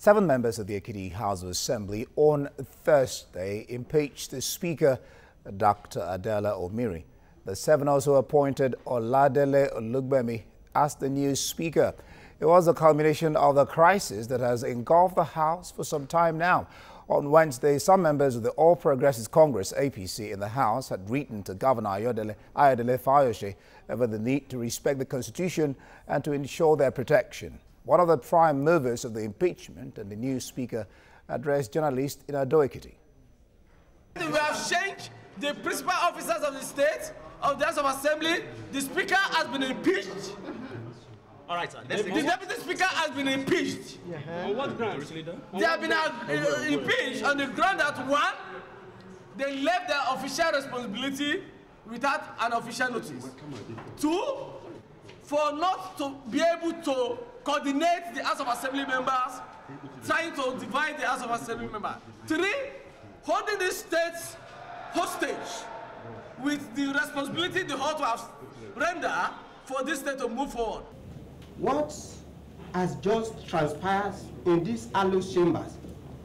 7 members of the Ekiti House of Assembly on Thursday impeached the Speaker, Dr. Adela Omiri. The 7 also appointed Oladele Olugbemi as the new Speaker. It was a culmination of the crisis that has engulfed the House for some time now. On Wednesday, some members of the All Progressives Congress, APC, in the House had written to Governor Ayodele Fayose over the need to respect the Constitution and to ensure their protection. One of the prime movers of the impeachment and the new Speaker addressed journalists in Ado-Ekiti. We have changed the principal officers of the state, of the House of Assembly. The Speaker has been impeached. All right, sir. The Deputy Speaker has been impeached. On what grounds? They have been impeached on the ground that 1, they left their official responsibility without an official notice. 2, for not to be able to coordinate the House of Assembly members, trying to divide the House of Assembly members. 3, holding the state hostage with the responsibility the whole to have rendered for this state to move forward. What has just transpired in these hallowed chambers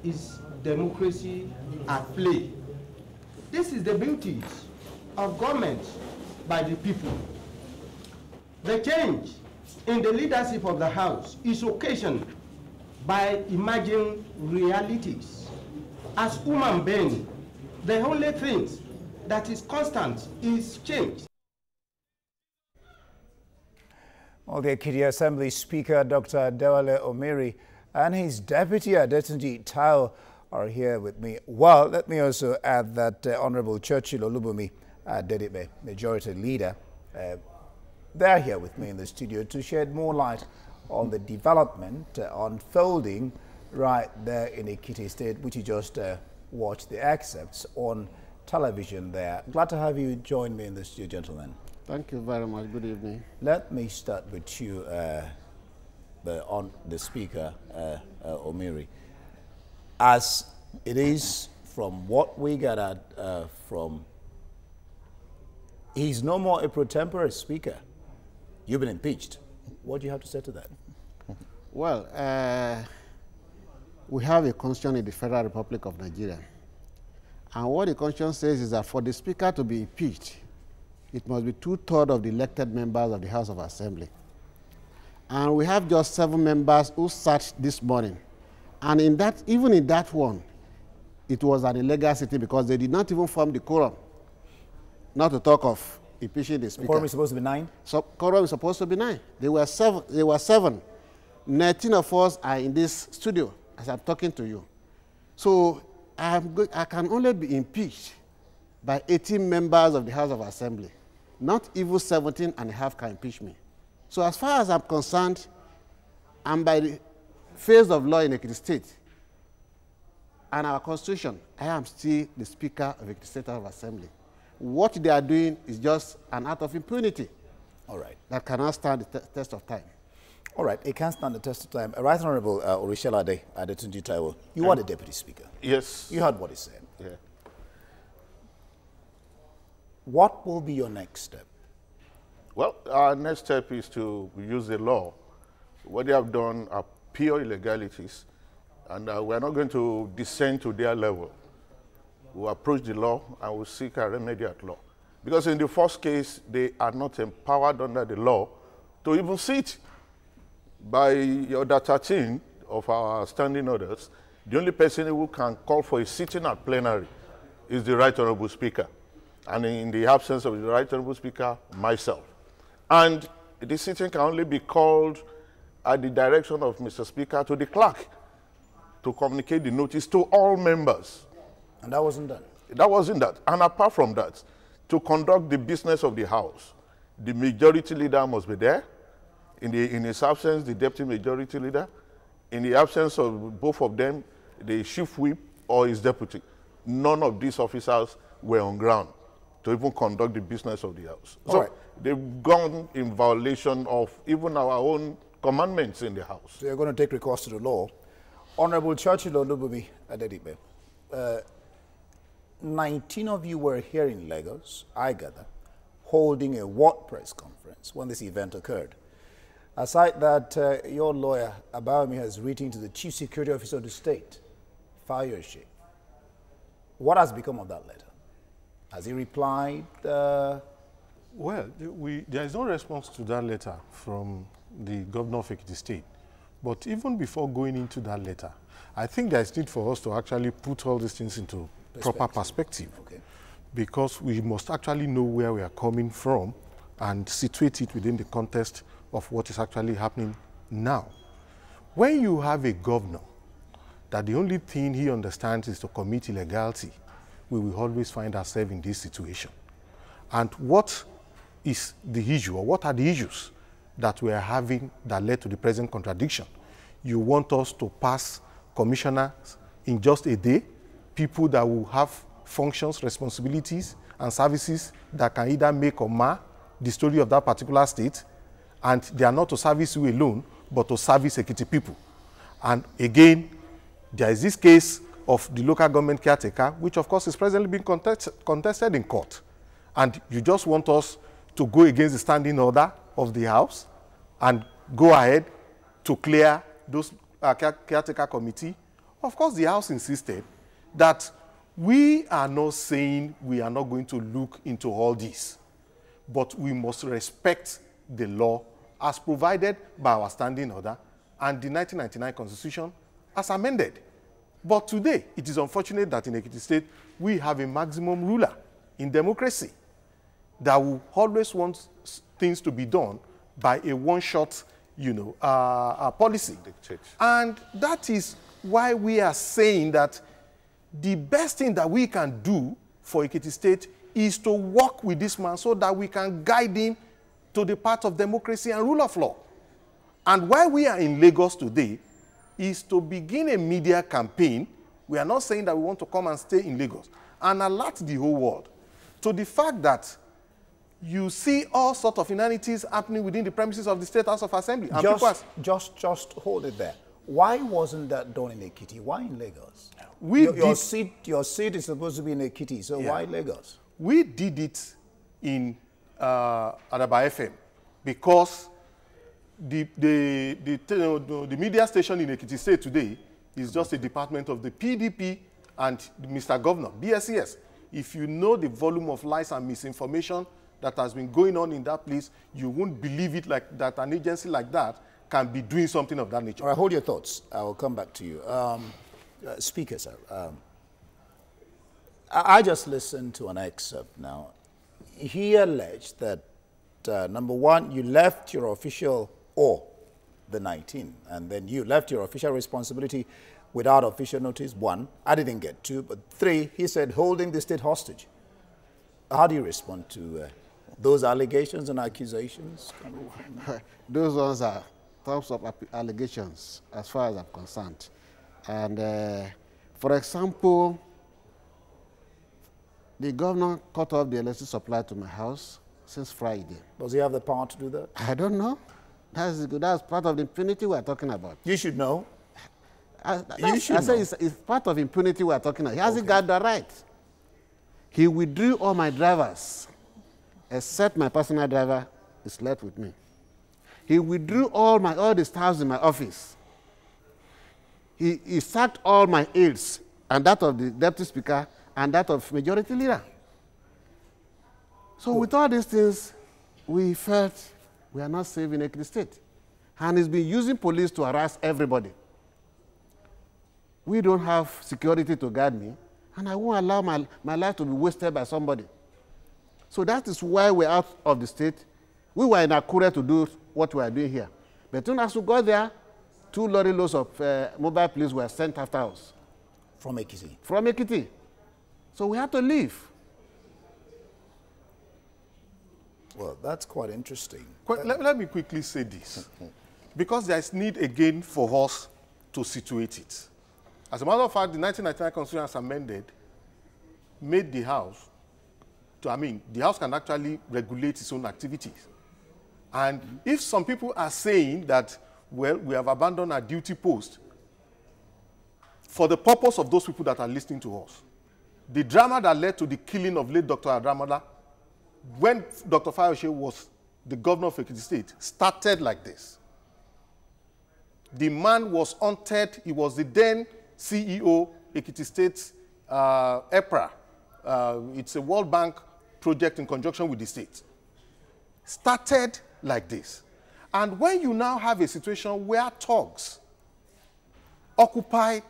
is democracy at play. This is the beauty of government by the people. The change in the leadership of the House is occasioned by emerging realities. As human beings, the only thing that is constant is change. Well, the Ekiti Assembly Speaker, Dr. Adewale Omiri, and his Deputy Adetunji Taiwo are here with me. Well, let me also add that Honorable Churchill Olubunmi Adedipe, Majority Leader, they're here with me in the studio to shed more light on the development unfolding right there in Ekiti State, which you just watched the excerpts on television there. Glad to have you join me in the studio, gentlemen. Thank you very much. Good evening. Let me start with you, on the Speaker, Omiri. As it is from what we gathered from, he's no more a pro tempore Speaker. You've been impeached. What do you have to say to that? Well, we have a constitution in the Federal Republic of Nigeria. And what the constitution says is that for the Speaker to be impeached, it must be 2/3 of the elected members of the House of Assembly. And we have just 7 members who sat this morning. And in that, even in that one, it was an illegal sitting because they did not even form the quorum, not to talk of impeaching the Speaker. The quorum is supposed to be 9? So quorum is supposed to be 9. They were 7. 19 of us are in this studio as I'm talking to you. So I can only be impeached by 18 members of the House of Assembly. Not even 17 and a half can impeach me. So as far as I'm concerned, and by the phase of law in Ekiti State and our Constitution, I am still the Speaker of Ekiti State House of Assembly. What they are doing is just an act of impunity. All right. That cannot stand the test of time. All right, it can't stand the test of time. Right Honorable Orishala Adetunji Taiwo, you are the Deputy Speaker. Yes. You heard what he said. Yeah. What will be your next step? Well, our next step is to use the law. What they have done are pure illegalities, and we're not going to descend to their level. We'll approach the law and we'll seek a remedy at law. Because in the first case, they are not empowered under the law to even sit. By Order 13 of our standing orders, the only person who can call for a sitting at plenary is the Right Honorable Speaker. And in the absence of the Right Honorable Speaker, myself. And the sitting can only be called at the direction of Mr. Speaker to the clerk to communicate the notice to all members. And that wasn't done? That wasn't that. And apart from that, to conduct the business of the House, the majority leader must be there. In his absence, the deputy majority leader. In the absence of both of them, the chief whip or his deputy. None of these officers were on ground to even conduct the business of the House. So right. They've gone in violation of even our own commandments in the House. So you're going to take recourse to the law. Honorable Churchill Olubunmi Adedipe, 19 of you were here in Lagos, I gather, holding a what press conference when this event occurred. Aside that, your lawyer, Abayomi, has written to the Chief Security Officer of the state, Fayose. What has become of that letter? Has he replied? Well, there is no response to that letter from the governor of Ekiti State. But even before going into that letter, I think there is need for us to actually put all these things into proper perspective. Okay. Because we must actually know where we are coming from and situate it within the context of what is actually happening now. When you have a governor that the only thing he understands is to commit illegality, we will always find ourselves in this situation. And what is the issue, or what are the issues that we are having that led to the present contradiction? You want us to pass commissioners in just a day, people that will have functions, responsibilities, and services that can either make or mar the story of that particular state, and they are not to service you alone, but to service Ekiti people. And again, there is this case of the local government caretaker, which of course is presently being contested in court. And you just want us to go against the standing order of the House and go ahead to clear those caretaker committee. Of course, the House insisted that we are not saying we are not going to look into all this, but we must respect the law as provided by our standing order and the 1999 Constitution as amended. But today, it is unfortunate that in Ekiti State, we have a maximum ruler in democracy that will always want things to be done by a one-shot, policy. Dictate. And that is why we are saying that the best thing that we can do for Ekiti State is to work with this man so that we can guide him to the path of democracy and rule of law. And why we are in Lagos today is to begin a media campaign. We are not saying that we want to come and stay in Lagos and alert the whole world to the fact that you see all sorts of inanities happening within the premises of the State House of Assembly. And Just hold it there. Why wasn't that done in Ekiti? Why in Lagos? Your seat is supposed to be in Ekiti, so why Lagos? We did it in Adaba FM because the media station in Ekiti State today is just a department of the PDP and Mr. Governor, BSES. If you know the volume of lies and misinformation that has been going on in that place, you won't believe it like that an agency like that can be doing something of that nature. All right, hold your thoughts. I will come back to you. Speaker, sir, I just listened to an excerpt now. He alleged that, number one, you left your official, the 19, and then you left your official responsibility without official notice, 1. I didn't get 2, but 3, he said, holding the state hostage. How do you respond to those allegations and accusations? Those ones are types of allegations as far as I'm concerned. And for example, the governor cut off the electricity supply to my house since Friday. Does he have the power to do that? I don't know. That's part of the impunity we're talking about. You should know. I say it's part of impunity we're talking about. He hasn't got the right. He withdrew all my drivers, except my personal driver is left with me. He withdrew all the staffs in my office. He sacked all my aides, and that of the deputy speaker, and that of majority leader. So with all these things, we felt we are not safe in Ekiti State. And he's been using police to harass everybody. We don't have security to guard me, and I won't allow my life to be wasted by somebody. So that is why we're out of the state. We were in Akure to do what we are doing here. But soon as we got there, 2 lorry loads of mobile police were sent after us. From Ekiti? From Ekiti. So we had to leave. Well, that's quite interesting. Let me quickly say this, because there is need again for us to situate it. As a matter of fact, the 1999 Constitution as amended made the House, the House can actually regulate its own activities. And if some people are saying that, well, we have abandoned our duty post for the purpose of those people that are listening to us, the drama that led to the killing of late Dr. Adramola, when Dr. Fayose was the governor of Ekiti State, started like this. The man was haunted. He was the then CEO, Ekiti State EPRA. It's a World Bank project in conjunction with the state. Started like this. And when you now have a situation where thugs occupy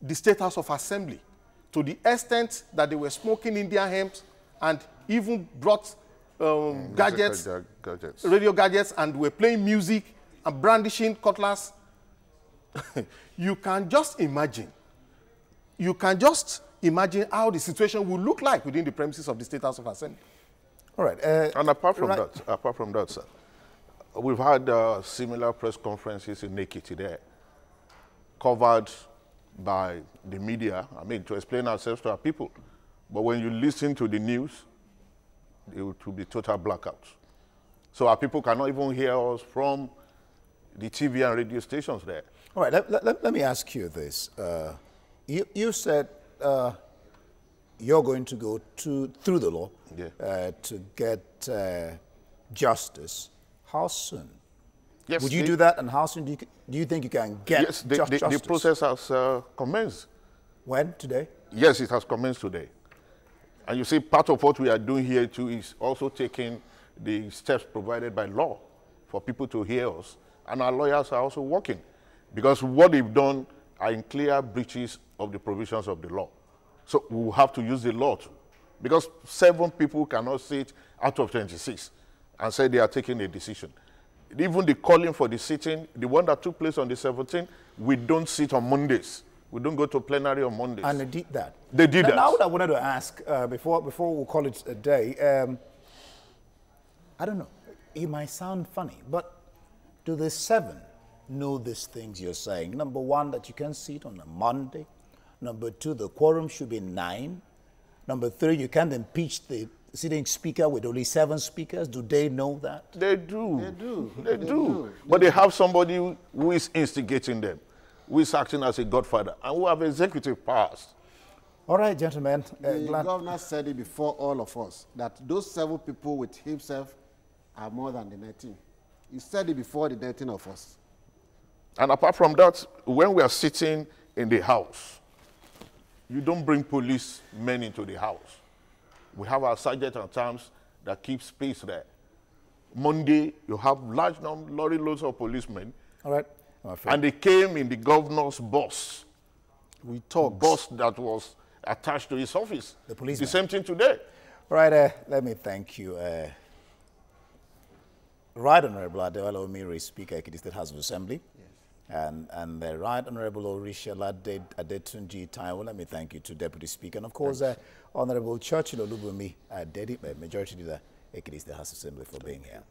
the State House of Assembly to the extent that they were smoking Indian hemp and even brought gadgets, radio gadgets, and were playing music and brandishing cutlass, you can just imagine. You can just imagine how the situation will look like within the premises of the State House of Assembly. All right. And apart from that, sir, we've had similar press conferences in Ekiti there, covered by the media, I mean, to explain ourselves to our people. But when you listen to the news, it will be total blackout. So our people cannot even hear us from the TV and radio stations there. All right, let me ask you this. You said you're going to go through the law to get justice. How soon? Yes, would you do that, and how soon do you think you can get justice? The process has commenced. When? Today? Yes, it has commenced today. And you see, part of what we are doing here too is also taking the steps provided by law for people to hear us. And our lawyers are also working, because what they've done are in clear breaches of the provisions of the law. So we will have to use the law too, because 7 people cannot sit out of 26 and say they are taking a decision. Even the calling for the sitting, the one that took place on the 17th, we don't sit on Mondays. We don't go to plenary on Mondays. And they did that. They did that. Now, what I wanted to ask, before we call it a day, I don't know, it might sound funny, but do the 7 know these things you're saying? Number 1, that you can sit on a Monday. Number 2, the quorum should be 9. Number 3, you can't impeach the sitting speaker with only 7 speakers. Do they know that? They do. They do. They do. But they have somebody who is instigating them, who is acting as a godfather, and who have executive powers. All right, gentlemen. The governor said it before all of us, that those 7 people with himself are more than the 19. He said it before the 19 of us. And apart from that, when we are sitting in the house, you don't bring police men into the house. We have our sergeant at arms that keeps space there. Monday, you have large number, lorry loads of policemen. All right. And they came in the governor's bus. We talked. Bus that was attached to his office. The policeman. The same thing today. All right, let me thank you. Right Honorable Adeola Omiri, Speaker, Ekiti State House of Assembly. Yes. And the Right Honorable Orishola Adetunji Taiwo, let me thank you to Deputy Speaker. And of course, Honorable Churchill Olubunmi, Majority Leader, Ekiti State House of Assembly, for being here.